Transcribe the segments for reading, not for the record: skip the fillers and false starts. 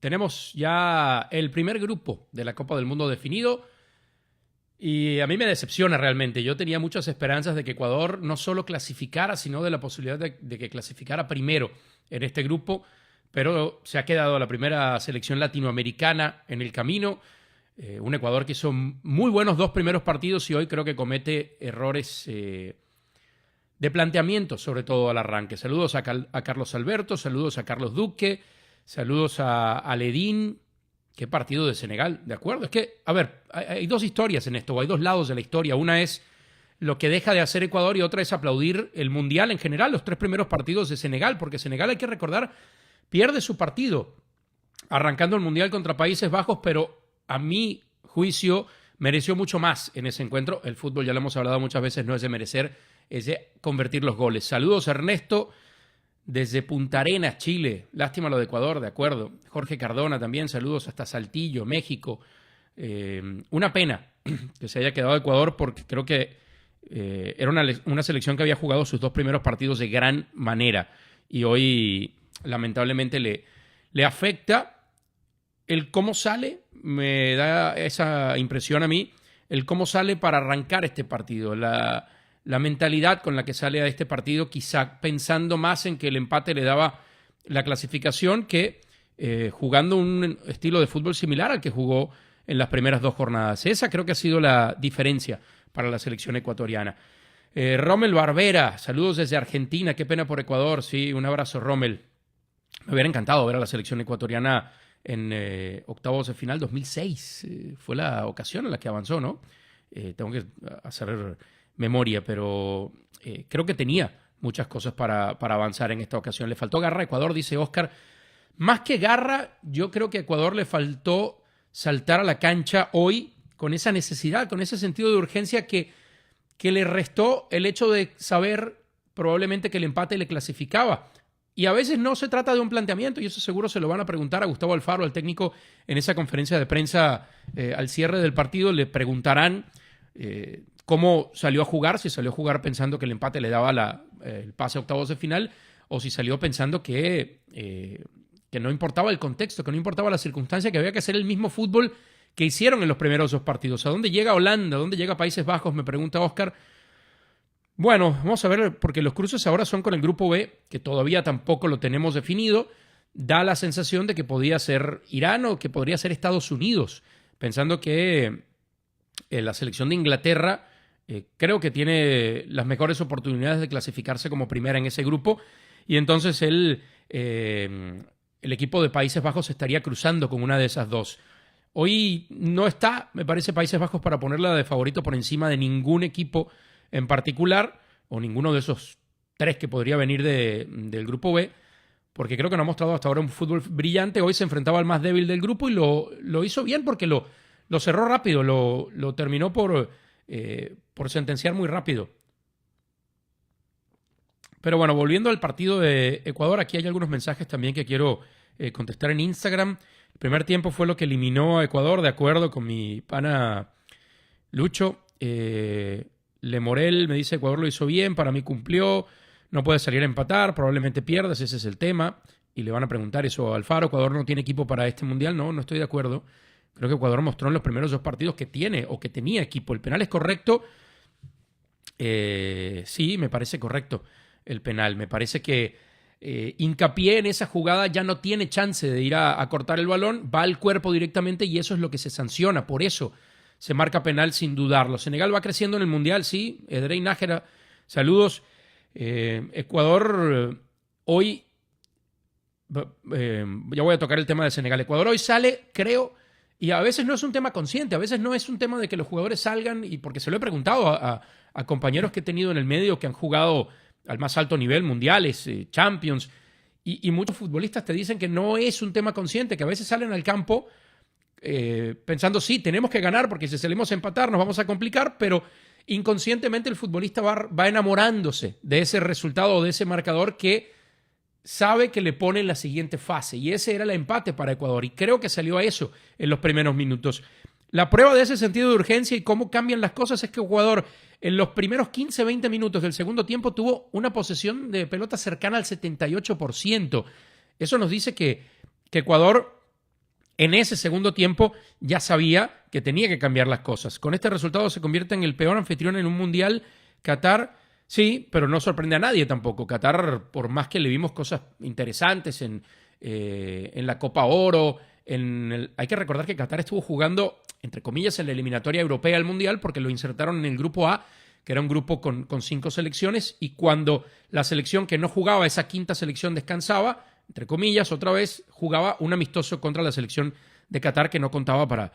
Tenemos ya el primer grupo de la Copa del Mundo definido y a mí me decepciona realmente. Yo tenía muchas esperanzas de que Ecuador no solo clasificara, sino de la posibilidad de que clasificara primero en este grupo, pero se ha quedado la primera selección latinoamericana en el camino. Un Ecuador que hizo muy buenos dos primeros partidos y hoy creo que comete errores de planteamiento, sobre todo al arranque. Saludos a Carlos Alberto, saludos a Carlos Duque, saludos a Ledín. Qué partido de Senegal, ¿de acuerdo? Es que, a ver, hay dos historias en esto, o hay dos lados de la historia. Una es lo que deja de hacer Ecuador y otra es aplaudir el Mundial en general, los tres primeros partidos de Senegal, porque Senegal, hay que recordar, pierde su partido arrancando el Mundial contra Países Bajos, pero a mi juicio mereció mucho más en ese encuentro. El fútbol, ya lo hemos hablado muchas veces, no es de merecer, es de convertir los goles. Saludos, Ernesto, desde Punta Arenas, Chile. Lástima lo de Ecuador, de acuerdo. Jorge Cardona también, saludos hasta Saltillo, México. Una pena que se haya quedado Ecuador porque creo que era una selección que había jugado sus dos primeros partidos de gran manera y hoy lamentablemente le afecta el cómo sale. Me da esa impresión a mí, el cómo sale para arrancar este partido, la mentalidad con la que sale a este partido, quizá pensando más en que el empate le daba la clasificación que jugando un estilo de fútbol similar al que jugó en las primeras dos jornadas. Esa creo que ha sido la diferencia para la selección ecuatoriana. Rommel Barbera, saludos desde Argentina, qué pena por Ecuador. Sí, un abrazo, Rommel. Me hubiera encantado ver a la selección ecuatoriana en octavos de final 2006. Fue la ocasión en la que avanzó, ¿no? Tengo que hacer memoria, pero creo que tenía muchas cosas para avanzar en esta ocasión. Le faltó garra a Ecuador, dice Oscar. Más que garra, yo creo que a Ecuador le faltó saltar a la cancha hoy con esa necesidad, con ese sentido de urgencia que le restó el hecho de saber probablemente que el empate le clasificaba. Y a veces no se trata de un planteamiento, y eso seguro se lo van a preguntar a Gustavo Alfaro, al técnico, en esa conferencia de prensa al cierre del partido. Le preguntarán cómo salió a jugar, si salió a jugar pensando que el empate le daba el pase a octavos de final, o si salió pensando que no importaba el contexto, que no importaba la circunstancia, que había que hacer el mismo fútbol que hicieron en los primeros dos partidos. ¿A dónde llega Holanda? ¿A dónde llega Países Bajos? Me pregunta Oscar. Bueno, vamos a ver, porque los cruces ahora son con el grupo B, que todavía tampoco lo tenemos definido. Da la sensación de que podía ser Irán o que podría ser Estados Unidos, pensando que la selección de Inglaterra creo que tiene las mejores oportunidades de clasificarse como primera en ese grupo, y entonces el equipo de Países Bajos estaría cruzando con una de esas dos. Hoy no está, me parece, Países Bajos para ponerla de favorito por encima de ningún equipo en particular, o ninguno de esos tres que podría venir del grupo B, porque creo que no ha mostrado hasta ahora un fútbol brillante. Hoy se enfrentaba al más débil del grupo y lo hizo bien porque lo cerró rápido, lo terminó por sentenciar muy rápido. Pero bueno, volviendo al partido de Ecuador, aquí hay algunos mensajes también que quiero contestar en Instagram. El primer tiempo fue lo que eliminó a Ecuador, de acuerdo con mi pana Lucho. Lemorel me dice: Ecuador lo hizo bien, para mí cumplió, no puede salir a empatar, probablemente pierdas, ese es el tema. Y le van a preguntar eso a Alfaro: ¿Ecuador no tiene equipo para este Mundial? No estoy de acuerdo. Creo que Ecuador mostró en los primeros dos partidos que tiene o que tenía equipo. ¿El penal es correcto? Sí, me parece correcto el penal. Me parece que Hincapié en esa jugada ya no tiene chance de ir a cortar el balón, va al cuerpo directamente y eso es lo que se sanciona. Por eso se marca penal sin dudarlo. Senegal va creciendo en el Mundial, sí. Edrey Nájera, saludos. Ecuador hoy, ya voy a tocar el tema de Senegal. Ecuador hoy sale, creo, y a veces no es un tema consciente, a veces no es un tema de que los jugadores salgan, y porque se lo he preguntado a compañeros que he tenido en el medio que han jugado al más alto nivel, mundiales, Champions, y muchos futbolistas te dicen que no es un tema consciente, que a veces salen al campo pensando, sí, tenemos que ganar porque si salimos a empatar nos vamos a complicar, pero inconscientemente el futbolista va enamorándose de ese resultado o de ese marcador que sabe que le pone en la siguiente fase, y ese era el empate para Ecuador, y creo que salió a eso en los primeros minutos. La prueba de ese sentido de urgencia y cómo cambian las cosas es que Ecuador en los primeros 15-20 minutos del segundo tiempo tuvo una posesión de pelota cercana al 78%. Eso nos dice que Ecuador en ese segundo tiempo ya sabía que tenía que cambiar las cosas. Con este resultado se convierte en el peor anfitrión en un mundial. Qatar, sí, pero no sorprende a nadie tampoco. Qatar, por más que le vimos cosas interesantes en la Copa Oro, hay que recordar que Qatar estuvo jugando, entre comillas, en la eliminatoria europea al mundial porque lo insertaron en el grupo A, que era un grupo con 5 selecciones, y cuando la selección que no jugaba, esa quinta selección descansaba, entre comillas, otra vez jugaba un amistoso contra la selección de Qatar que no contaba para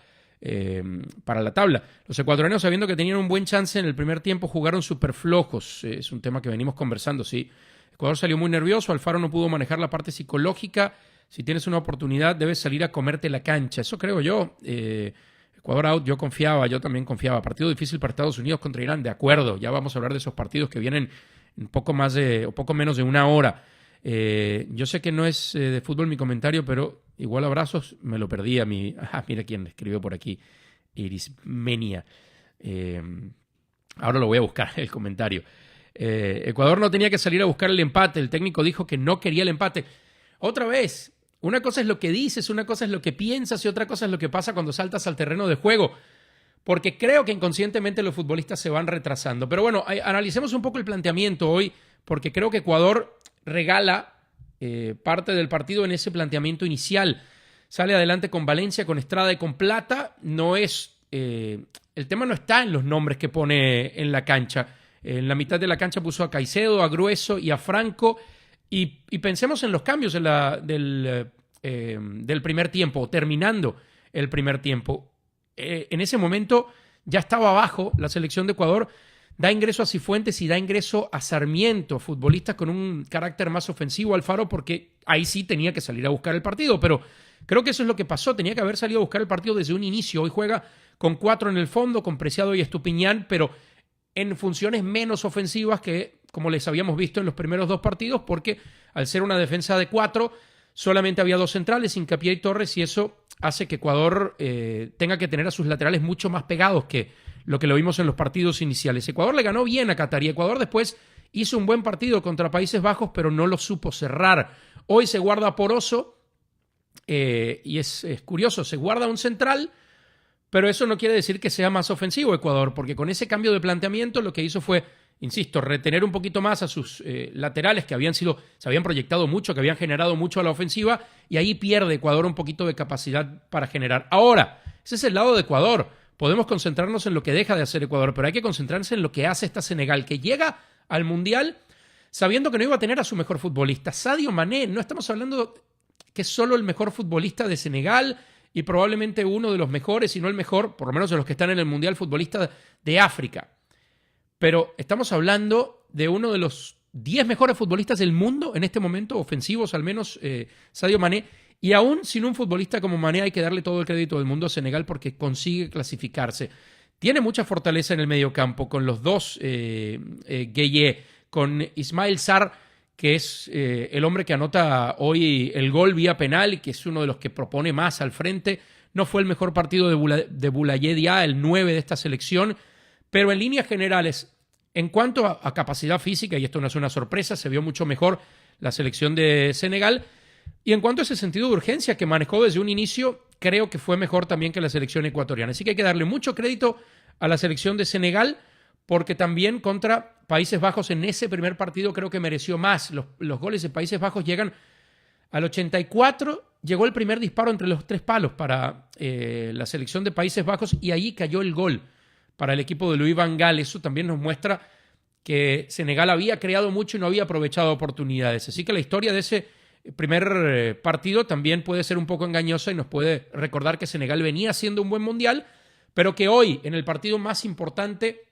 la tabla. Los ecuatorianos, sabiendo que tenían un buen chance en el primer tiempo, jugaron súper flojos. Es un tema que venimos conversando, sí. Ecuador salió muy nervioso, Alfaro no pudo manejar la parte psicológica. Si tienes una oportunidad, debes salir a comerte la cancha. Eso creo yo. Ecuador out, yo también confiaba. Partido difícil para Estados Unidos contra Irán, de acuerdo. Ya vamos a hablar de esos partidos que vienen en poco menos de una hora. Yo sé que no es de fútbol mi comentario, pero igual abrazos, me lo perdí a mi... mira quién escribió por aquí, Irismenia. Ahora lo voy a buscar, el comentario. Ecuador no tenía que salir a buscar el empate. El técnico dijo que no quería el empate. Otra vez, una cosa es lo que dices, una cosa es lo que piensas y otra cosa es lo que pasa cuando saltas al terreno de juego. Porque creo que inconscientemente los futbolistas se van retrasando. Pero bueno, analicemos un poco el planteamiento hoy, porque creo que Ecuador regala parte del partido en ese planteamiento inicial. Sale adelante con Valencia, con Estrada y con Plata. El tema no está en los nombres que pone en la cancha. En la mitad de la cancha puso a Caicedo, a Grueso y a Franco. Y pensemos en los cambios del primer tiempo, terminando el primer tiempo. En ese momento ya estaba abajo la selección de Ecuador. Da ingreso a Cifuentes y da ingreso a Sarmiento, futbolistas con un carácter más ofensivo. Alfaro, porque ahí sí tenía que salir a buscar el partido, pero creo que eso es lo que pasó. Tenía que haber salido a buscar el partido desde un inicio. Hoy juega con 4 en el fondo, con Preciado y Estupiñán, pero en funciones menos ofensivas que como les habíamos visto en los primeros 2 partidos, porque al ser una defensa de 4, solamente había 2 centrales, Hincapié y Torres, y eso hace que Ecuador tenga que tener a sus laterales mucho más pegados que lo que lo vimos en los partidos iniciales. Ecuador le ganó bien a Qatar y Ecuador después hizo un buen partido contra Países Bajos, pero no lo supo cerrar. Hoy se guarda Poroso, y es curioso, se guarda un central, pero eso no quiere decir que sea más ofensivo Ecuador, porque con ese cambio de planteamiento lo que hizo fue, insisto, retener un poquito más a sus laterales que se habían proyectado mucho, que habían generado mucho a la ofensiva, y ahí pierde Ecuador un poquito de capacidad para generar. Ahora, ese es el lado de Ecuador. Podemos concentrarnos en lo que deja de hacer Ecuador, pero hay que concentrarse en lo que hace esta Senegal, que llega al Mundial sabiendo que no iba a tener a su mejor futbolista. Sadio Mané, no estamos hablando que es solo el mejor futbolista de Senegal y probablemente uno de los mejores, si no el mejor, por lo menos de los que están en el Mundial, futbolista de África. Pero estamos hablando de uno de los 10 mejores futbolistas del mundo en este momento, ofensivos al menos, Sadio Mané. Y aún sin un futbolista como Mané hay que darle todo el crédito del mundo a Senegal porque consigue clasificarse. Tiene mucha fortaleza en el mediocampo con los 2 Gueye, con Ismail Sarr, que es el hombre que anota hoy el gol vía penal y que es uno de los que propone más al frente. No fue el mejor partido de Boulaye Dia, el 9 de esta selección, pero en líneas generales, en cuanto a capacidad física, y esto no es una sorpresa, se vio mucho mejor la selección de Senegal. Y en cuanto a ese sentido de urgencia que manejó desde un inicio, creo que fue mejor también que la selección ecuatoriana. Así que hay que darle mucho crédito a la selección de Senegal, porque también contra Países Bajos en ese primer partido creo que mereció más. Los goles de Países Bajos llegan al 84, llegó el primer disparo entre los 3 palos para la selección de Países Bajos y ahí cayó el gol para el equipo de Louis van Gaal. Eso también nos muestra que Senegal había creado mucho y no había aprovechado oportunidades. Así que la historia de ese primer partido también puede ser un poco engañosa y nos puede recordar que Senegal venía haciendo un buen mundial, pero que hoy, en el partido más importante,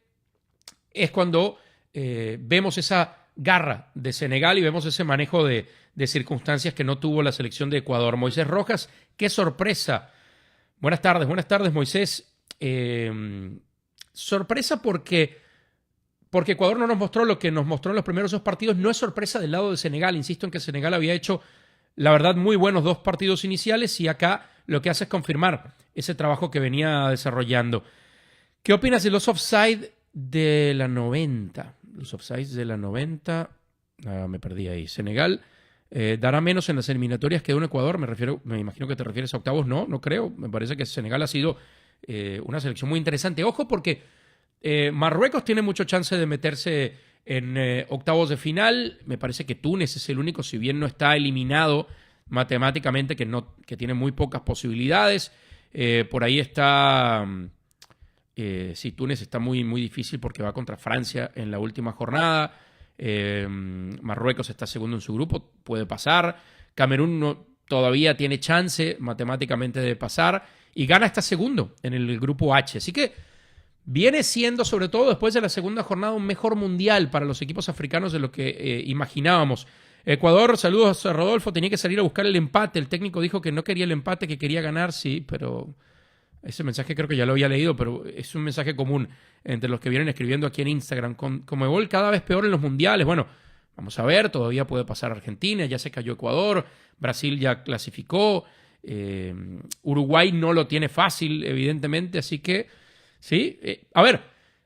es cuando vemos esa garra de Senegal y vemos ese manejo de circunstancias que no tuvo la selección de Ecuador. Moisés Rojas, qué sorpresa. Buenas tardes, Moisés. Sorpresa porque Ecuador no nos mostró lo que nos mostró en los primeros 2 partidos. No es sorpresa del lado de Senegal. Insisto en que Senegal había hecho, la verdad, muy buenos 2 partidos iniciales y acá lo que hace es confirmar ese trabajo que venía desarrollando. ¿Qué opinas de los offside de la 90? Los offsides de la 90. Me perdí ahí. Senegal ¿Dará menos en las eliminatorias que de un Ecuador? Me imagino que te refieres a octavos. No, no creo. Me parece que Senegal ha sido una selección muy interesante. Ojo, porque Marruecos tiene mucho chance de meterse en octavos de final. Me parece que Túnez es el único, si bien no está eliminado matemáticamente, que tiene muy pocas posibilidades. Por ahí está... sí, Túnez está muy, muy difícil porque va contra Francia en la última jornada. Marruecos está segundo en su grupo, puede pasar. Camerún todavía tiene chance matemáticamente de pasar. Y Ghana está segundo en el grupo H. Así que viene siendo, sobre todo después de la segunda jornada, un mejor mundial para los equipos africanos de lo que imaginábamos. Ecuador, saludos a Rodolfo, tenía que salir a buscar el empate. El técnico dijo que no quería el empate, que quería ganar, sí, pero ese mensaje creo que ya lo había leído, pero es un mensaje común entre los que vienen escribiendo aquí en Instagram. Conmebol cada vez peor en los mundiales. Bueno, vamos a ver, todavía puede pasar Argentina, ya se cayó Ecuador, Brasil ya clasificó, Uruguay no lo tiene fácil, evidentemente, así que sí. A ver,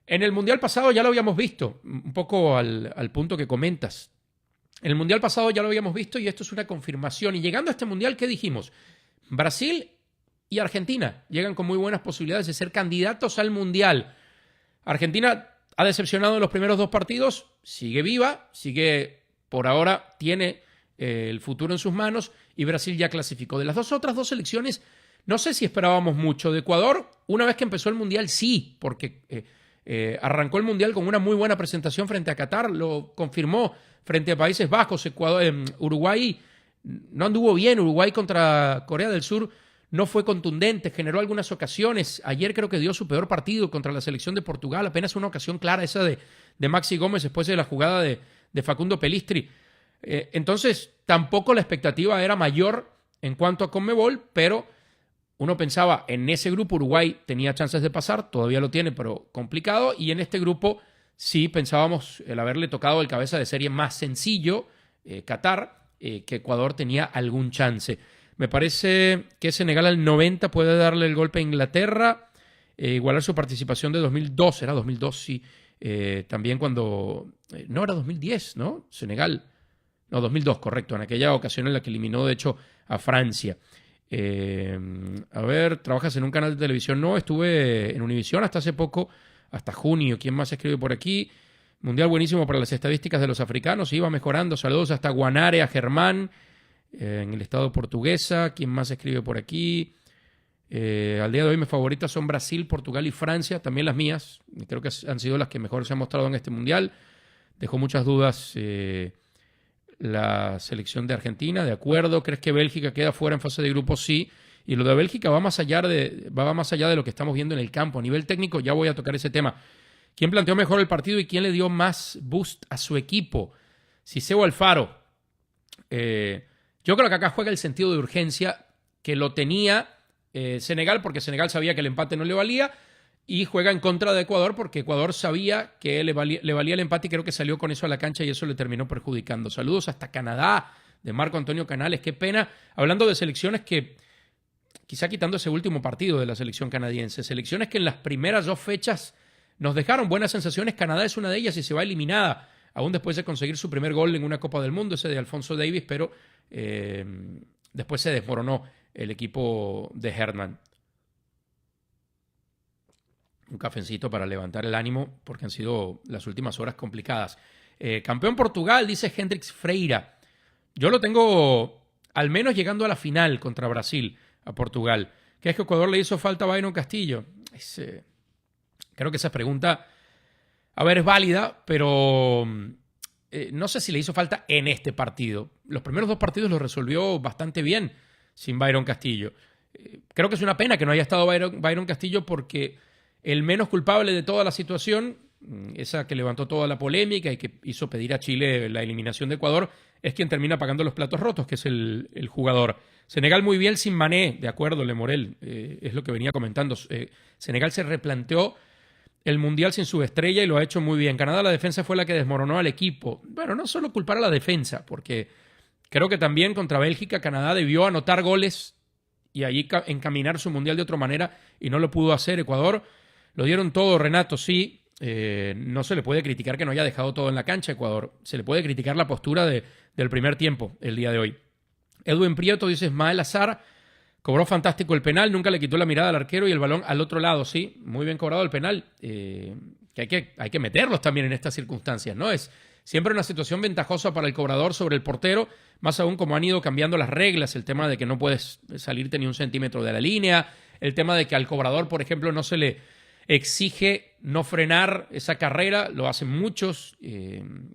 en el mundial pasado ya lo habíamos visto, un poco al punto que comentas. En el mundial pasado ya lo habíamos visto y esto es una confirmación. Y llegando a este mundial, ¿qué dijimos? Brasil y Argentina llegan con muy buenas posibilidades de ser candidatos al mundial. Argentina ha decepcionado en los primeros dos partidos, sigue viva, sigue por ahora, tiene el futuro en sus manos y Brasil ya clasificó. De las otras dos selecciones, no sé si esperábamos mucho. De Ecuador, una vez que empezó el mundial, sí, porque arrancó el mundial con una muy buena presentación frente a Qatar, lo confirmó frente a Países Bajos. Uruguay no anduvo bien. Uruguay contra Corea del Sur no fue contundente, generó algunas ocasiones. Ayer creo que dio su peor partido contra la selección de Portugal, apenas una ocasión clara, esa de Maxi Gómez después de la jugada de Facundo Pelistri. Entonces, tampoco la expectativa era mayor en cuanto a Conmebol, pero uno pensaba en ese grupo Uruguay tenía chances de pasar, todavía lo tiene, pero complicado, y en este grupo sí pensábamos el haberle tocado el cabeza de serie más sencillo, Qatar, que Ecuador tenía algún chance. Me parece que Senegal al 90 puede darle el golpe a Inglaterra, igualar su participación de 2002, era 2002, sí, también cuando... no, era 2010, ¿no? Senegal, no, 2002, correcto, en aquella ocasión en la que eliminó, de hecho, a Francia. A ver, ¿trabajas en un canal de televisión? No, estuve en Univisión hasta hace poco, hasta junio. ¿Quién más escribe por aquí? Mundial buenísimo para las estadísticas de los africanos, iba mejorando. Saludos hasta Guanare, a Germán, en el estado portuguesa. ¿Quién más escribe por aquí? Al día de hoy mis favoritas son Brasil, Portugal y Francia, también las mías. Creo que han sido las que mejor se han mostrado en este mundial. Dejó muchas dudas la selección de Argentina, de acuerdo. ¿Crees que Bélgica queda fuera en fase de grupos? Sí. Y lo de Bélgica va más allá de lo que estamos viendo en el campo. A nivel técnico ya voy a tocar ese tema. ¿Quién planteó mejor el partido y quién le dio más boost a su equipo? Cissé o Alfaro. Yo creo que acá juega el sentido de urgencia que lo tenía Senegal, porque Senegal sabía que el empate no le valía, y juega en contra de Ecuador porque Ecuador sabía que le valía el empate y creo que salió con eso a la cancha y eso le terminó perjudicando. Saludos hasta Canadá, de Marco Antonio Canales. Qué pena. Hablando de selecciones que, quizá quitando ese último partido de la selección canadiense, selecciones que en las primeras dos fechas nos dejaron buenas sensaciones. Canadá es una de ellas y se va eliminada, aún después de conseguir su primer gol en una Copa del Mundo, ese de Alphonso Davies, pero después se desmoronó el equipo de Herman. Un cafecito para levantar el ánimo porque han sido las últimas horas complicadas. Campeón Portugal, dice Hendrix Freira. Yo lo tengo al menos llegando a la final contra Brasil, a Portugal. ¿Qué es que Ecuador le hizo falta a Byron Castillo? Creo que esa pregunta, a ver, es válida, pero no sé si le hizo falta en este partido. Los primeros dos partidos los resolvió bastante bien sin Byron Castillo. Creo que es una pena que no haya estado Byron Castillo porque el menos culpable de toda la situación, esa que levantó toda la polémica y que hizo pedir a Chile la eliminación de Ecuador, es quien termina pagando los platos rotos, que es el jugador. Senegal muy bien sin Mané, de acuerdo, Lemorel, es lo que venía comentando. Senegal se replanteó el Mundial sin su estrella y lo ha hecho muy bien. Canadá, la defensa fue la que desmoronó al equipo. Bueno, no solo culpar a la defensa, porque creo que también contra Bélgica, Canadá debió anotar goles y allí encaminar su Mundial de otra manera y no lo pudo hacer. Ecuador lo dieron todo, Renato, sí. no se le puede criticar que no haya dejado todo en la cancha a Ecuador. Se le puede criticar la postura del primer tiempo el día de hoy. Edwin Prieto dice: Ismael Azar cobró fantástico el penal, nunca le quitó la mirada al arquero y el balón al otro lado. Sí, muy bien cobrado el penal. Que hay que meterlos también en estas circunstancias, ¿no? Es siempre una situación ventajosa para el cobrador sobre el portero, más aún como han ido cambiando las reglas, el tema de que no puedes salirte ni un centímetro de la línea, el tema de que al cobrador, por ejemplo, no se le exige no frenar esa carrera, lo hacen muchos.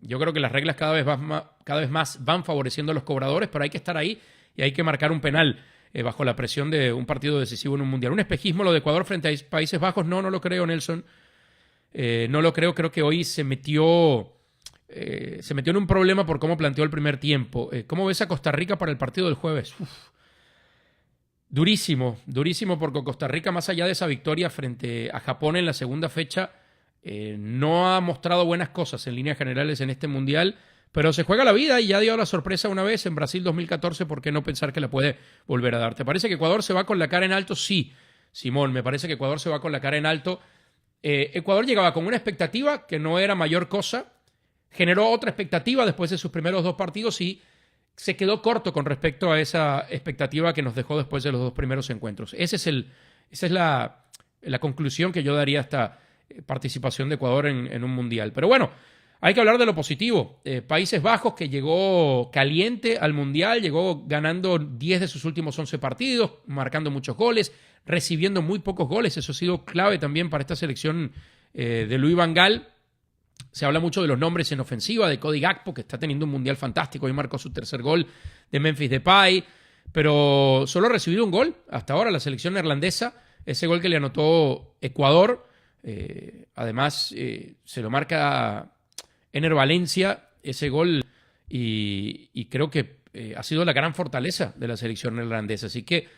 Yo creo que las reglas cada vez más van favoreciendo a los cobradores, pero hay que estar ahí y hay que marcar un penal bajo la presión de un partido decisivo en un mundial. Un espejismo lo de Ecuador frente a Países Bajos, no lo creo, Nelson. No lo creo que hoy se metió en un problema por cómo planteó el primer tiempo. ¿Cómo ves a Costa Rica para el partido del jueves? Durísimo porque Costa Rica, más allá de esa victoria frente a Japón en la segunda fecha, no ha mostrado buenas cosas en líneas generales en este mundial, pero se juega la vida y ya dio la sorpresa una vez en Brasil 2014, ¿por qué no pensar que la puede volver a dar? ¿Te parece que Ecuador se va con la cara en alto? Sí, Simón, me parece que Ecuador se va con la cara en alto. Ecuador llegaba con una expectativa que no era mayor cosa, generó otra expectativa después de sus primeros 2 partidos y se quedó corto con respecto a esa expectativa que nos dejó después de los 2 primeros encuentros. Esa es la conclusión que yo daría a esta participación de Ecuador en un mundial. Pero bueno, hay que hablar de lo positivo. Países Bajos, que llegó caliente al mundial, llegó ganando 10 de sus últimos 11 partidos, marcando muchos goles, recibiendo muy pocos goles. Eso ha sido clave también para esta selección de Louis van Gaal. Se habla mucho de los nombres en ofensiva, de Cody Gakpo, que está teniendo un mundial fantástico. Hoy marcó su 3er gol, de Memphis Depay, pero solo ha recibido un gol hasta ahora la selección neerlandesa. Ese gol que le anotó Ecuador, además se lo marca Ener Valencia, ese gol, y creo que ha sido la gran fortaleza de la selección neerlandesa. Así que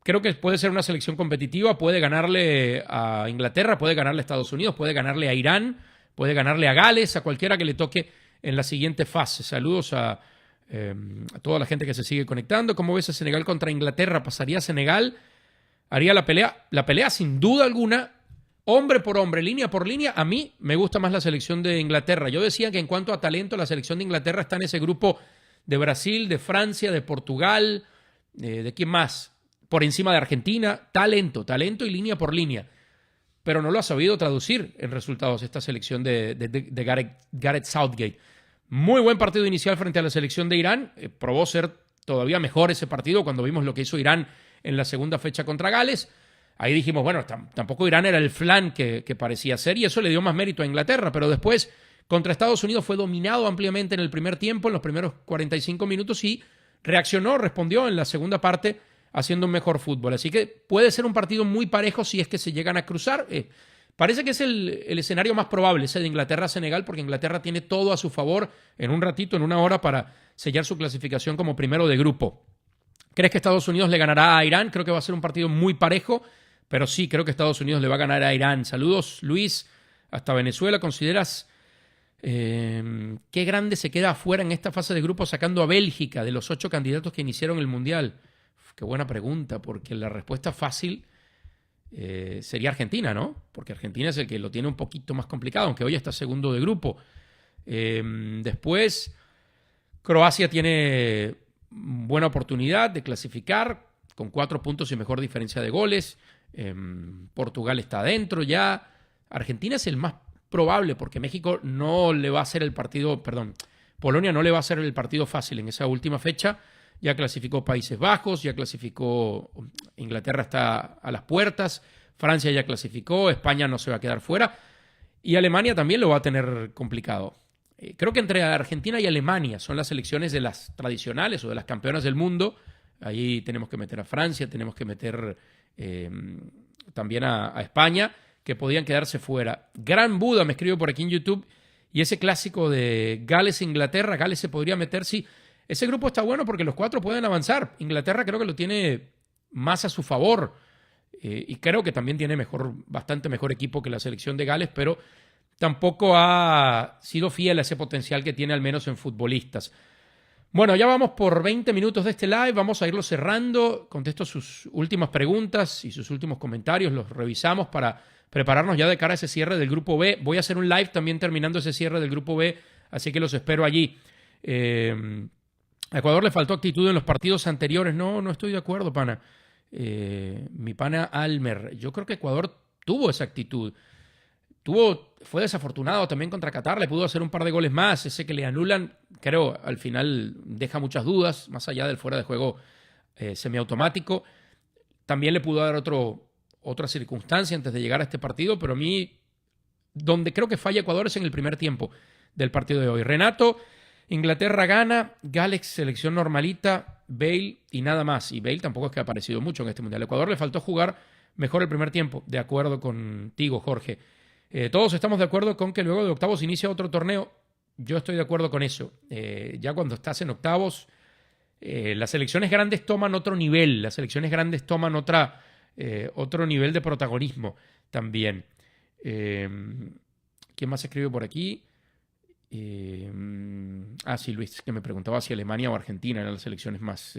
creo que puede ser una selección competitiva, puede ganarle a Inglaterra, puede ganarle a Estados Unidos, puede ganarle a Irán, puede ganarle a Gales, a cualquiera que le toque en la siguiente fase. Saludos a toda la gente que se sigue conectando. ¿Cómo ves a Senegal contra Inglaterra? ¿Pasaría Senegal? Haría la pelea sin duda alguna, hombre por hombre, línea por línea. A mí me gusta más la selección de Inglaterra. Yo decía que en cuanto a talento, la selección de Inglaterra está en ese grupo de Brasil, de Francia, de Portugal, ¿de quién más? Por encima de Argentina. Talento y línea por línea. Pero no lo ha sabido traducir en resultados esta selección de Gareth Southgate. Muy buen partido inicial frente a la selección de Irán. Probó ser todavía mejor ese partido cuando vimos lo que hizo Irán en la segunda fecha contra Gales. Ahí dijimos, bueno, tampoco Irán era el flan que parecía ser y eso le dio más mérito a Inglaterra. Pero después, contra Estados Unidos, fue dominado ampliamente en el primer tiempo, en los primeros 45 minutos y reaccionó, respondió en la segunda parte haciendo un mejor fútbol. Así que puede ser un partido muy parejo si es que se llegan a cruzar. Parece que es el escenario más probable, ese de Inglaterra-Senegal, porque Inglaterra tiene todo a su favor en un ratito, en una hora, para sellar su clasificación como primero de grupo. ¿Crees que Estados Unidos le ganará a Irán? Creo que va a ser un partido muy parejo, pero sí, creo que Estados Unidos le va a ganar a Irán. Saludos, Luis, hasta Venezuela. ¿Consideras qué grande se queda afuera en esta fase de grupo sacando a Bélgica de los 8 candidatos que iniciaron el Mundial? Qué buena pregunta, porque la respuesta fácil sería Argentina, ¿no? Porque Argentina es el que lo tiene un poquito más complicado, aunque hoy está segundo de grupo. Después, Croacia tiene buena oportunidad de clasificar con 4 puntos y mejor diferencia de goles. Portugal está adentro ya. Argentina es el más probable porque México no le va a hacer el partido, Polonia no le va a hacer el partido fácil en esa última fecha. Ya clasificó Países Bajos, ya clasificó Inglaterra, está a las puertas, Francia ya clasificó, España no se va a quedar fuera y Alemania también lo va a tener complicado. Creo que entre Argentina y Alemania son las selecciones de las tradicionales o de las campeonas del mundo. Ahí tenemos que meter a Francia, tenemos que meter también a España, que podían quedarse fuera. Gran Buda me escribe por aquí en YouTube y ese clásico de Gales-Inglaterra, Gales se podría meter, sí. Ese grupo está bueno porque los 4 pueden avanzar. Inglaterra creo que lo tiene más a su favor y creo que también tiene bastante mejor equipo que la selección de Gales, pero tampoco ha sido fiel a ese potencial que tiene al menos en futbolistas. Bueno, ya vamos por 20 minutos de este live, vamos a irlo cerrando, contesto sus últimas preguntas y sus últimos comentarios, los revisamos para prepararnos ya de cara a ese cierre del grupo B. Voy a hacer un live también terminando ese cierre del grupo B, así que los espero allí. A Ecuador le faltó actitud en los partidos anteriores. No estoy de acuerdo, pana. Mi pana Almer, yo creo que Ecuador tuvo esa actitud. Fue desafortunado también contra Qatar, le pudo hacer un par de goles más. Ese que le anulan, creo, al final deja muchas dudas, más allá del fuera de juego semiautomático. También le pudo dar otra circunstancia antes de llegar a este partido, pero a mí, donde creo que falla Ecuador es en el primer tiempo del partido de hoy. Renato, Inglaterra gana, Galex, selección normalita, Bale y nada más. Y Bale tampoco es que ha aparecido mucho en este Mundial. A Ecuador le faltó jugar mejor el primer tiempo, de acuerdo contigo, Jorge. Todos estamos de acuerdo con que luego de octavos inicia otro torneo. Yo estoy de acuerdo con eso. Ya cuando estás en octavos, las selecciones grandes toman otro nivel. Las selecciones grandes toman otro nivel de protagonismo también. ¿Quién más escribe por aquí? Sí, Luis, que me preguntaba si Alemania o Argentina eran las selecciones más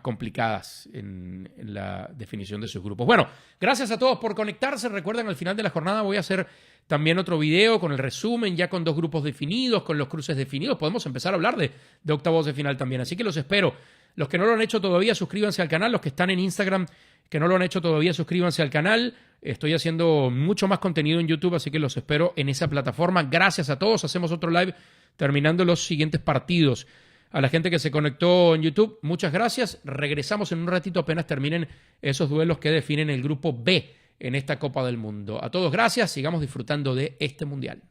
complicadas en la definición de sus grupos. Bueno, gracias a todos por conectarse. Recuerden, al final de la jornada voy a hacer también otro video con el resumen, ya con 2 grupos definidos, con los cruces definidos. Podemos empezar a hablar de octavos de final también. Así que los espero. Los que no lo han hecho todavía, suscríbanse al canal. Los que están en Instagram, que no lo han hecho todavía, suscríbanse al canal. Estoy haciendo mucho más contenido en YouTube, así que los espero en esa plataforma. Gracias a todos. Hacemos otro live terminando los siguientes partidos. A la gente que se conectó en YouTube, muchas gracias. Regresamos en un ratito apenas terminen esos duelos que definen el grupo B en esta Copa del Mundo. A todos gracias, sigamos disfrutando de este Mundial.